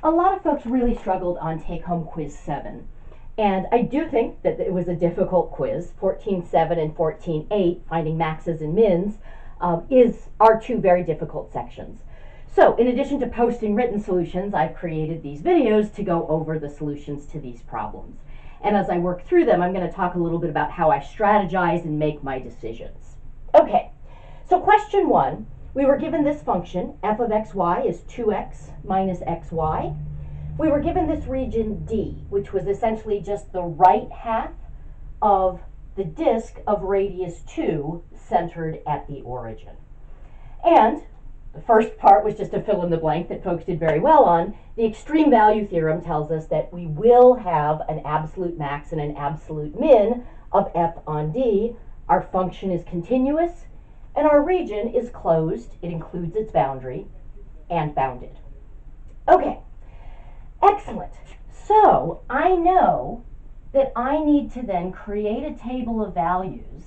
A lot of folks really struggled on Take-Home Quiz 7. And I do think that it was a difficult quiz. 14.7 and 14.8, finding maxes and mins, are two very difficult sections. So in addition to posting written solutions, I've created these videos to go over the solutions to these problems. And as I work through them, I'm going to talk a little bit about how I strategize and make my decisions. Okay, so question 1. We were given this function, f of xy is 2x minus xy. We were given this region D, which was essentially just the right half of the disk of radius 2 centered at the origin. And the first part was just a fill in the blank that folks did very well on. The extreme value theorem tells us that we will have an absolute max and an absolute min of f on D. Our function is continuous, and our region is closed. It includes its boundary and bounded. Okay, excellent. So I know that I need to then create a table of values,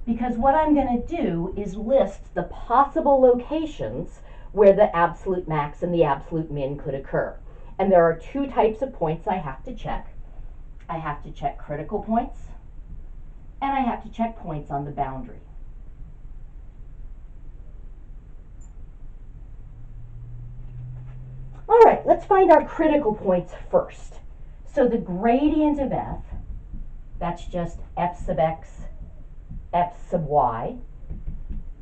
because what I'm going to do is list the possible locations where the absolute max and the absolute min could occur. And there are two types of points I have to check. I have to check critical points, and I have to check points on the boundary. All right, let's find our critical points first. So the gradient of f, that's just f sub x, f sub y.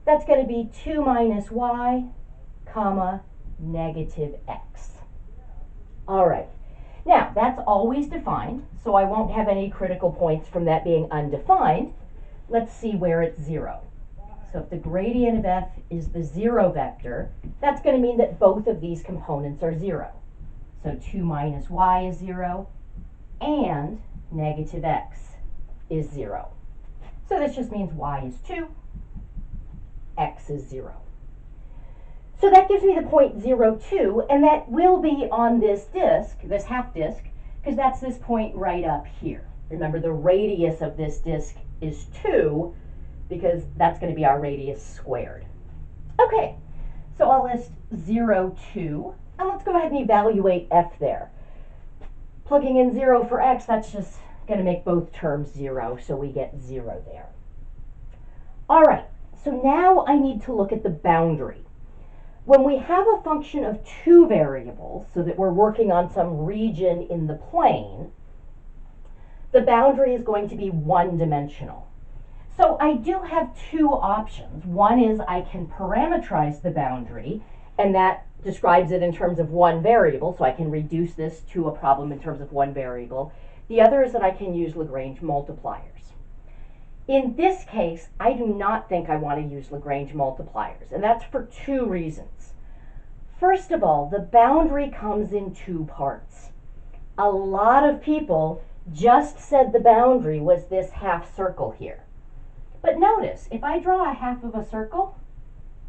That's going to be 2 minus y, comma, negative x. All right, now that's always defined, so I won't have any critical points from that being undefined. Let's see where it's 0. So if the gradient of f is the 0 vector, that's going to mean that both of these components are 0. So 2 minus y is 0, and negative x is 0. So this just means y is 2, x is 0. So that gives me the point 0, 2, and that will be on this disk, this half disk, because that's this point right up here. Remember, the radius of this disk is 2, because that's going to be our radius squared. Okay, so I'll list 0, 2, and let's go ahead and evaluate f there. Plugging in 0 for x, that's just going to make both terms 0, so we get 0 there. All right, so now I need to look at the boundary. When we have a function of two variables, so that we're working on some region in the plane, the boundary is going to be one-dimensional. So I do have two options. One is I can parametrize the boundary, and that describes it in terms of one variable, so I can reduce this to a problem in terms of one variable. The other is that I can use Lagrange multipliers. In this case, I do not think I want to use Lagrange multipliers, and that's for two reasons. First of all, the boundary comes in two parts. A lot of people just said the boundary was this half circle here. But notice, if I draw a half of a circle,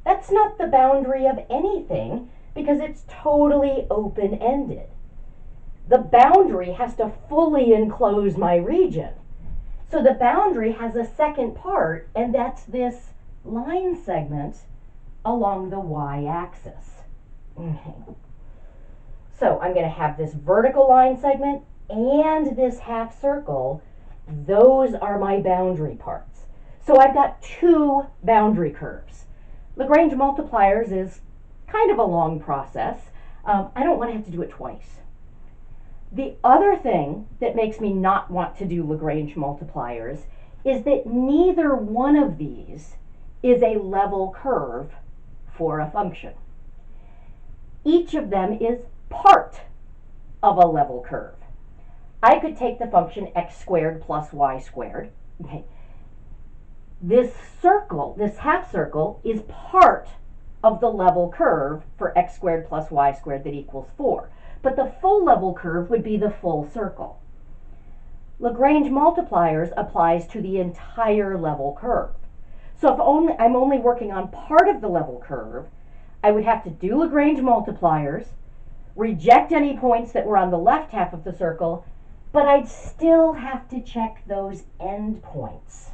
that's not the boundary of anything because it's totally open-ended. The boundary has to fully enclose my region. So the boundary has a second part, and that's this line segment along the y-axis. Okay. So I'm going to have this vertical line segment and this half circle. Those are my boundary parts. So I've got two boundary curves. Lagrange multipliers is kind of a long process. I don't want to have to do it twice. The other thing that makes me not want to do Lagrange multipliers is that neither one of these is a level curve for a function. Each of them is part of a level curve. I could take the function x squared plus y squared. Okay. This circle, this half circle, is part of the level curve for x squared plus y squared that equals 4. But the full level curve would be the full circle. Lagrange multipliers applies to the entire level curve. So if I'm only working on part of the level curve, I would have to do Lagrange multipliers, reject any points that were on the left half of the circle, but I'd still have to check those endpoints.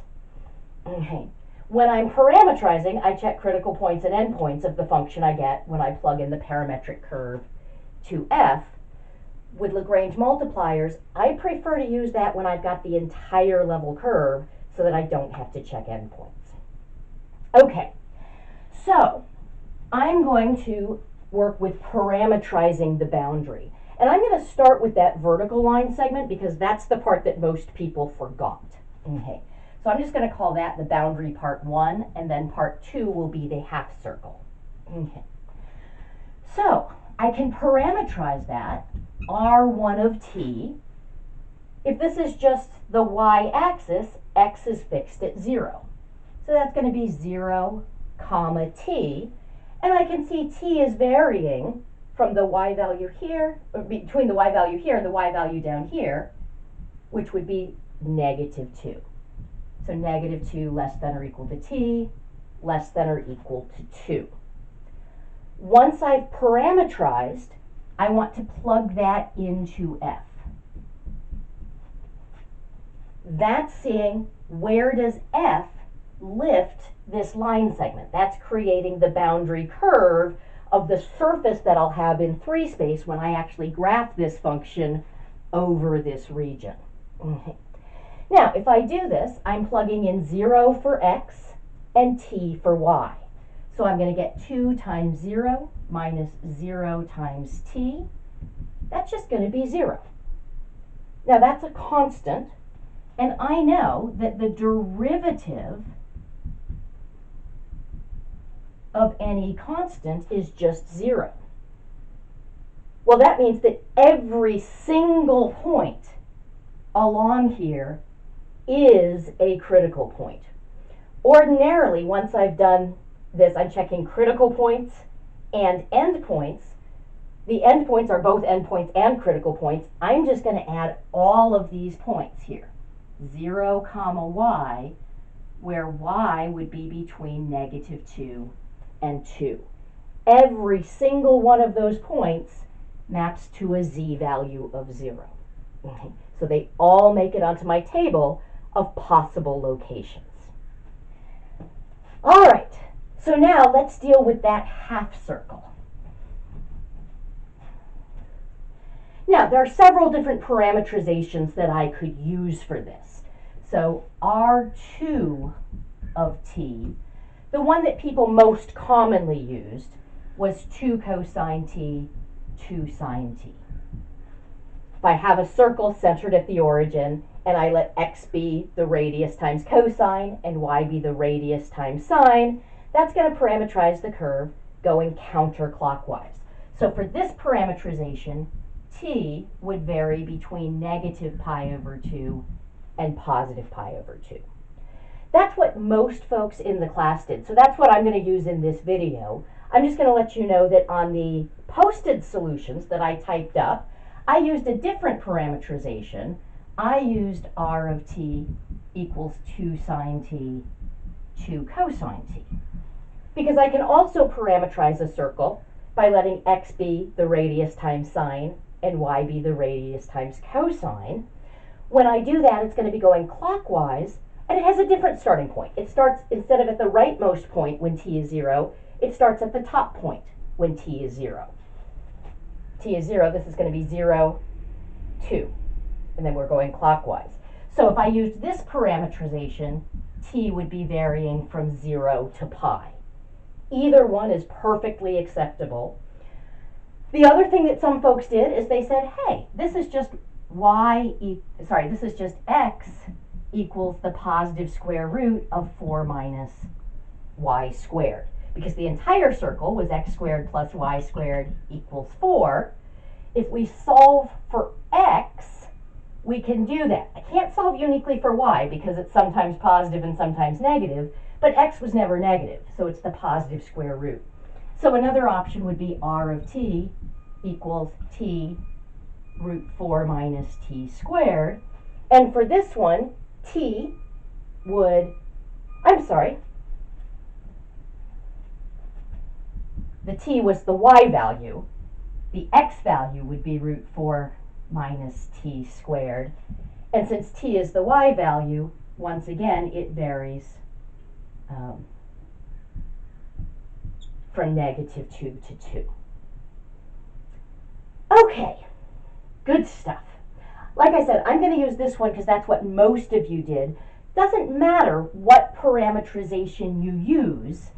Okay. When I'm parametrizing, I check critical points and endpoints of the function I get when I plug in the parametric curve to f with Lagrange multipliers, I prefer to use that when I've got the entire level curve so that I don't have to check endpoints. Okay, so I'm going to work with parametrizing the boundary. And I'm going to start with that vertical line segment because that's the part that most people forgot. Okay, so I'm just going to call that the boundary part 1, and then part 2 will be the half circle. Okay, so I can parametrize that, R1 of t. If this is just the y-axis, x is fixed at 0. So that's going to be 0, comma t. And I can see t is varying from the y value here, or between the y value here and the y value down here, which would be negative 2. So negative 2 less than or equal to t, less than or equal to 2. Once I've parametrized, I want to plug that into f. That's seeing where does f lift this line segment. That's creating the boundary curve of the surface that I'll have in 3 space when I actually graph this function over this region. Okay. Now, if I do this, I'm plugging in 0 for x and t for y. So I'm going to get 2 times 0 minus 0 times t. That's just going to be 0. Now that's a constant, and I know that the derivative of any constant is just 0. Well, that means that every single point along here is a critical point. Ordinarily, once I've done this, I'm checking critical points and endpoints. The endpoints are both endpoints and critical points. I'm just going to add all of these points here. 0, comma y, where y would be between negative 2 and 2. Every single one of those points maps to a z value of 0. Okay. So they all make it onto my table of possible locations. All right, so now let's deal with that half circle. Now, there are several different parametrizations that I could use for this. So R2 of t, the one that people most commonly used was 2 cosine t, 2 sine t. If I have a circle centered at the origin and I let x be the radius times cosine and y be the radius times sine, that's going to parametrize the curve going counterclockwise. So for this parametrization, t would vary between negative pi over 2 and positive pi over 2. That's what most folks in the class did. So that's what I'm going to use in this video. I'm just going to let you know that on the posted solutions that I typed up, I used a different parametrization. I used r of t equals 2 sine t, 2 cosine t. Because I can also parametrize a circle by letting x be the radius times sine and y be the radius times cosine. When I do that, it's going to be going clockwise, and it has a different starting point. It starts, instead of at the rightmost point when t is 0, it starts at the top point when t is 0. T is 0, this is going to be 0, 2, and then we're going clockwise. So if I used this parametrization, t would be varying from 0 to pi. Either one is perfectly acceptable. The other thing that some folks did is they said, hey, this is just this is just x equals the positive square root of 4 minus y squared. Because the entire circle was x squared plus y squared equals 4. If we solve for x, we can do that. I can't solve uniquely for y because it's sometimes positive and sometimes negative, but x was never negative, so it's the positive square root. So another option would be r of t equals t root 4 minus t squared. And for this one, t would, the t was the y value. The x value would be root 4 minus t squared. And since t is the y value, once again, it varies from negative 2 to 2. Okay, Good stuff. Like I said, I'm going to use this one because that's what most of you did. Doesn't matter what parametrization you use,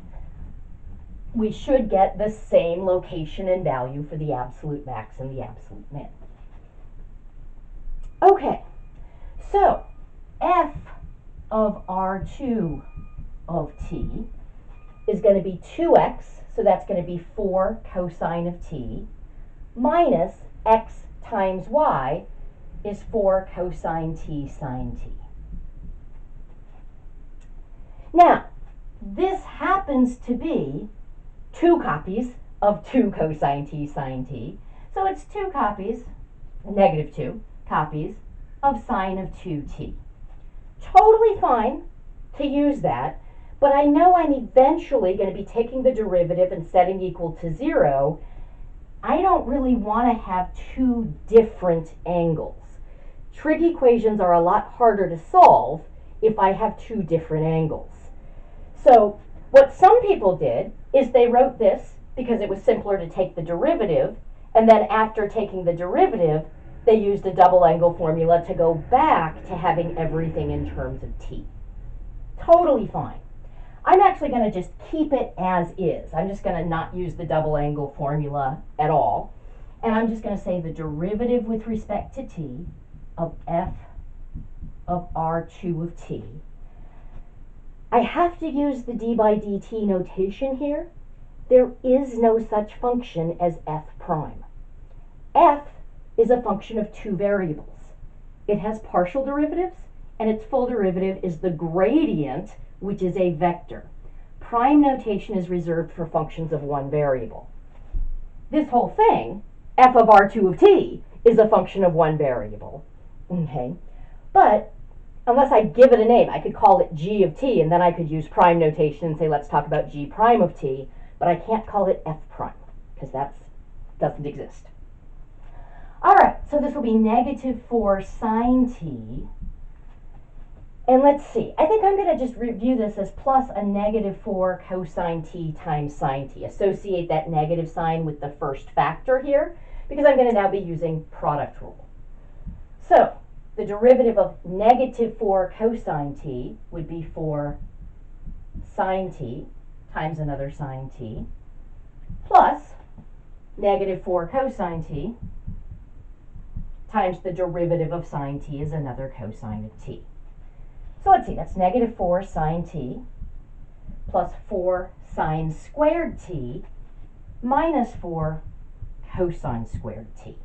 we should get the same location and value for the absolute max and the absolute min. Okay, so f of R2 of t is going to be 2x, so that's going to be 4 cosine of t, minus x times y is 4 cosine t sine t. Now, this happens to be 2 copies of 2 cosine t sine t, so it's 2 copies, negative 2 copies, of sine of 2t. Totally fine to use that, but I know I'm eventually going to be taking the derivative and setting equal to 0. I don't really want to have 2 different angles. Trig equations are a lot harder to solve if I have 2 different angles. So what some people did is they wrote this because it was simpler to take the derivative, and then after taking the derivative, they used a double angle formula to go back to having everything in terms of t. Totally fine. I'm actually going to just keep it as is. I'm just going to not use the double angle formula at all. And I'm just going to say the derivative with respect to t of f of R2 of t. I have to use the d by dt notation here. There is no such function as f prime. F is a function of 2 variables. It has partial derivatives, and its full derivative is the gradient, which is a vector. Prime notation is reserved for functions of 1 variable. This whole thing, f of R2 of t, is a function of 1 variable. Okay, but unless I give it a name, I could call it g of t, and then I could use prime notation and say, let's talk about g prime of t, but I can't call it f prime, because that doesn't exist. All right, so this will be negative 4 sine t. And let's see, I think I'm going to just review this as plus a negative 4 cosine t times sine t. Associate that negative sign with the first factor here, because I'm going to now be using product rule. So the derivative of negative 4 cosine t would be 4 sine t times another sine t, plus negative 4 cosine t times the derivative of sine t is another cosine of t. So let's see, that's negative 4 sine t plus 4 sine squared t minus 4 cosine squared t.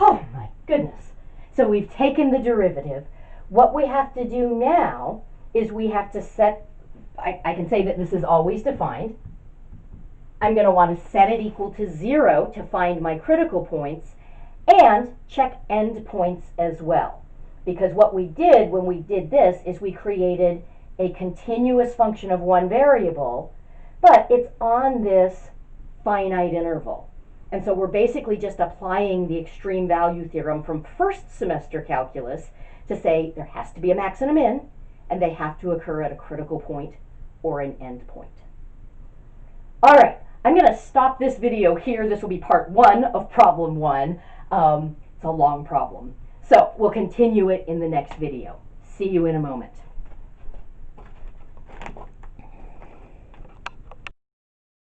Oh my goodness. So we've taken the derivative. What we have to do now is we have to set, I can say that this is always defined. I'm going to want to set it equal to 0 to find my critical points, and check endpoints as well. Because what we did when we did this is we created a continuous function of 1 variable, but it's on this finite interval. And so we're basically just applying the extreme value theorem from first semester calculus to say there has to be a max and a min, and they have to occur at a critical point or an end point. All right, I'm going to stop this video here. This will be part 1 of problem 1. It's a long problem. So we'll continue it in the next video. See you in a moment.